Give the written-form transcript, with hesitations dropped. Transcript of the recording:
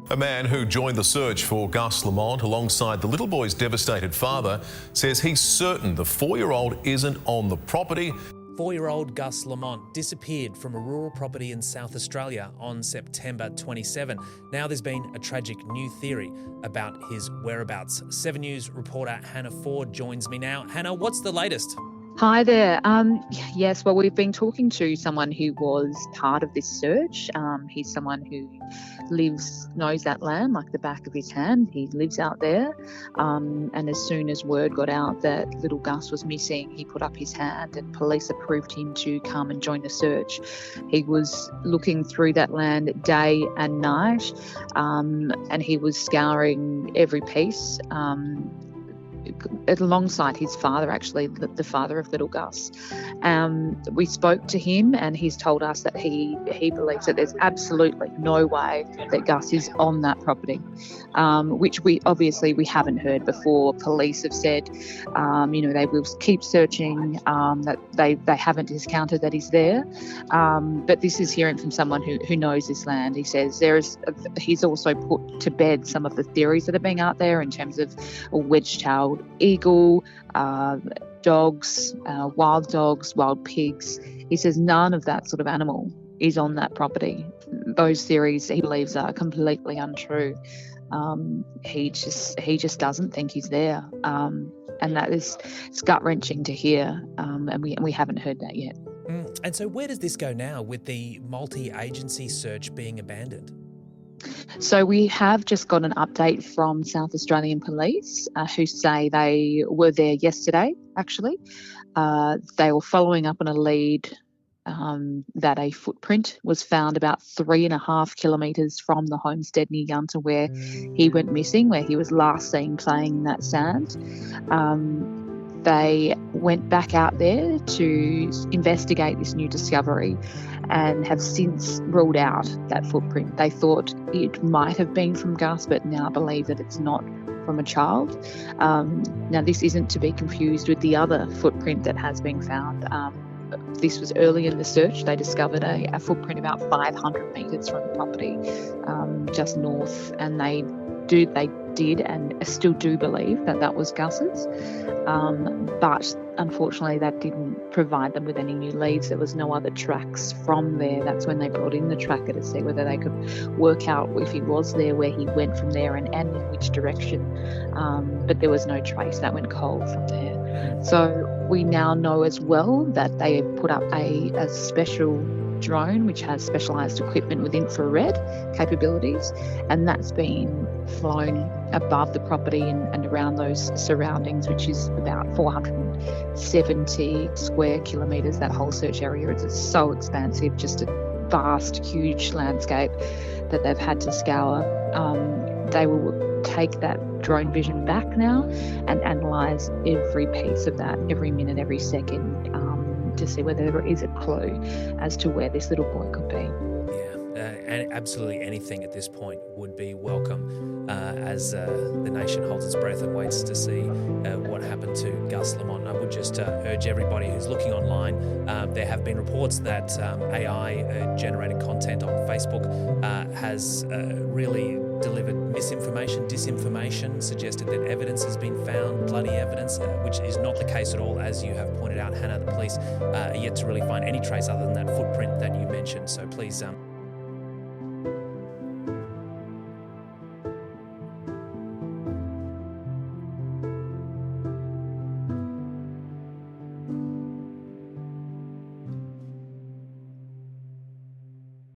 A man who joined the search for Gus Lamont alongside the little boy's devastated father says he's certain the 4-year-old isn't on the property. 4-year-old Gus Lamont disappeared from a rural property in South Australia on September 27. Now there's been a tragic new theory about his whereabouts. 7 News reporter Hannah Ford joins me now. Hannah, what's the latest? Hi there. Yes, well, we've been talking to someone who was part of this search. He's someone who knows that land like the back of his hand. He lives out there. And as soon as word got out that little Gus was missing, he put up his hand and police approved him to come and join the search. He was looking through that land day and night, and he was scouring every piece. Alongside his father, actually, the father of little Gus. We spoke to him and he's told us that he believes that there's absolutely no way that Gus is on that property, which we haven't heard before. Police have said, they will keep searching, that they haven't discounted that he's there. But this is hearing from someone who knows this land. He says he's also put to bed some of the theories that are being out there in terms of a wedge-tailed eagle, dogs, wild pigs. He says none of that sort of animal is on that property. Those theories he believes are completely untrue. He just doesn't think he's there, and it's gut-wrenching to hear, and we haven't heard that yet. And so where does this go now with the multi-agency search being abandoned? So we have just got an update from South Australian Police who say they were there yesterday, actually. They were following up on a lead that a footprint was found about 3.5 kilometres from the homestead near Yunta where he went missing, where he was last seen playing in that sand. They went back out there to investigate this new discovery and have since ruled out that footprint. They thought it might have been from Gus, but now believe that it's not from a child. Now, this isn't to be confused with the other footprint that has been found. This was early in the search. They discovered a footprint about 500 metres from the property, just north, and they did and still do believe that was Gus's. But unfortunately that didn't provide them with any new leads. There was no other tracks from there. That's when they brought in the tracker to see whether they could work out if he was there, where he went from there and in which direction. But there was no trace. That went cold from there. So we now know as well that they put up a special drone which has specialised equipment with infrared capabilities, and that's been flown above the property and around those surroundings, which is about 470 square kilometres. That whole search area is so expansive, just a vast, huge landscape that they've had to scour. They will take that drone vision back now and analyse every piece of that, every minute, every second, to see whether there is a clue as to where this little boy could be. And absolutely anything at this point would be welcome as the nation holds its breath and waits to see what happened to Gus Lamont. I would just urge everybody who's looking online, there have been reports that AI-generated content on Facebook has really delivered misinformation, disinformation, suggested that evidence has been found, bloody evidence, which is not the case at all. As you have pointed out, Hannah, the police are yet to really find any trace other than that footprint that you mentioned. So please